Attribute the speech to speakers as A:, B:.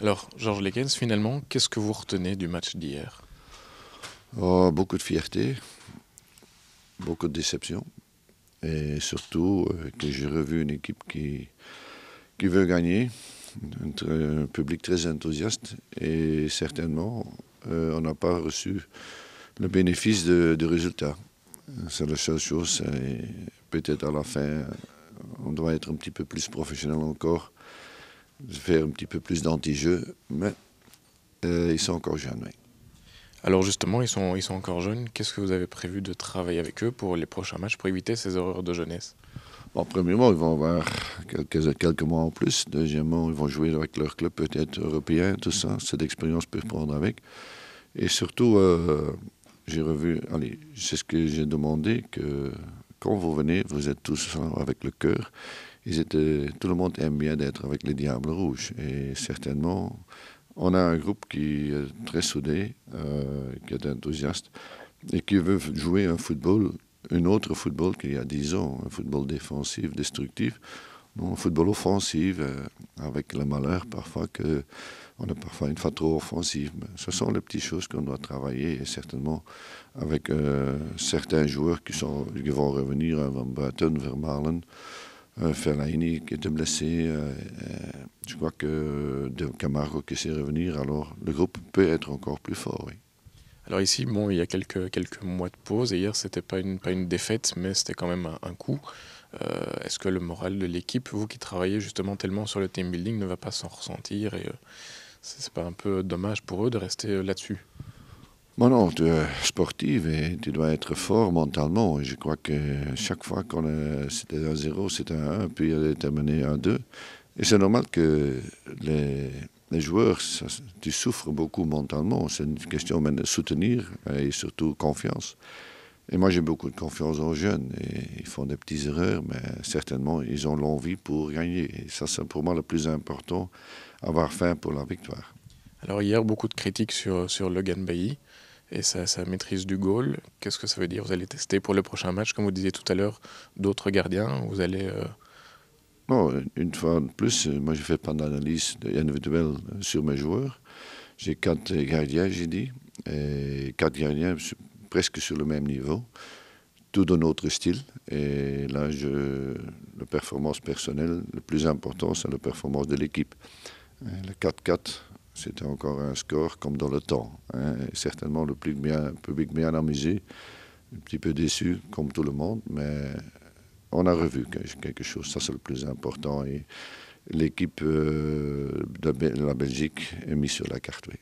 A: Alors, Georges Lekens, finalement, qu'est-ce que vous retenez du match d'hier?
B: Oh, beaucoup de fierté, beaucoup de déception. Et surtout que j'ai revu une équipe qui veut gagner, un public très enthousiaste. Et certainement, on n'a pas reçu le bénéfice du résultat. C'est la seule chose. Et peut-être à la fin, on doit être un petit peu plus professionnel encore, faire un petit peu plus d'anti-jeu. Mais ils sont encore jeunes, oui.
A: Alors justement, ils sont encore jeunes. Qu'est-ce que vous avez prévu de travailler avec eux pour les prochains matchs, pour éviter ces erreurs de jeunesse?
B: Bon, premièrement, ils vont avoir quelques mois en plus. Deuxièmement, ils vont jouer avec leur club peut-être européen, tout ça. Cette expérience peut prendre avec. Et surtout, j'ai revu, allez, c'est ce que j'ai demandé, que quand vous venez, vous êtes tous avec le cœur. Tout le monde aime bien d'être avec les Diables Rouges. Et certainement, on a un groupe qui est très soudé, qui est enthousiaste et qui veut jouer un autre football qu'il y a 10 ans, un football défensif, destructif, non, un football offensif, avec le malheur parfois qu'on a parfois une fois trop offensive. Mais ce sont les petites choses qu'on doit travailler et certainement avec certains joueurs qui vont revenir, Van Buiten, Vermaelen, Fellaini qui était blessé, je crois que De Camargo qui sait revenir, alors le groupe peut être encore plus fort, oui.
A: Alors ici, bon, il y a quelques mois de pause, et hier, c'était pas une défaite, mais c'était quand même un coup. Est-ce que le moral de l'équipe, vous qui travaillez justement tellement sur le team building, ne va pas s'en ressentir et c'est pas un peu dommage pour eux de rester là-dessus?
B: Bon, non, tu es sportive et tu dois être fort mentalement. Et je crois que chaque fois c'était un 0, c'était un 1, puis elle est terminée un 2. Et c'est normal que les joueurs, tu souffres beaucoup mentalement. C'est une question même de soutenir et surtout confiance. Et moi, j'ai beaucoup de confiance aux jeunes. Et ils font des petites erreurs, mais certainement, ils ont l'envie pour gagner. Et ça, c'est pour moi le plus important, avoir faim pour la victoire.
A: Alors hier, beaucoup de critiques sur Logan Bailly et sa maîtrise du goal. Qu'est-ce que ça veut dire? Vous allez tester pour le prochain match, comme vous disiez tout à l'heure, d'autres gardiens. Vous allez...
B: Bon, une fois de plus, moi, je fais pas d'analyse individuelle sur mes joueurs. J'ai 4 gardiens, j'ai dit, et 4 gardiens presque sur le même niveau, tout d'un autre style. Et là, la performance personnelle, le plus important, c'est la performance de l'équipe. Le 4-4, c'était encore un score comme dans le temps, hein. Et certainement le public bien amusé, un petit peu déçu, comme tout le monde, mais on a revu quelque chose, ça c'est le plus important. Et l'équipe de la Belgique est mise sur la carte, oui.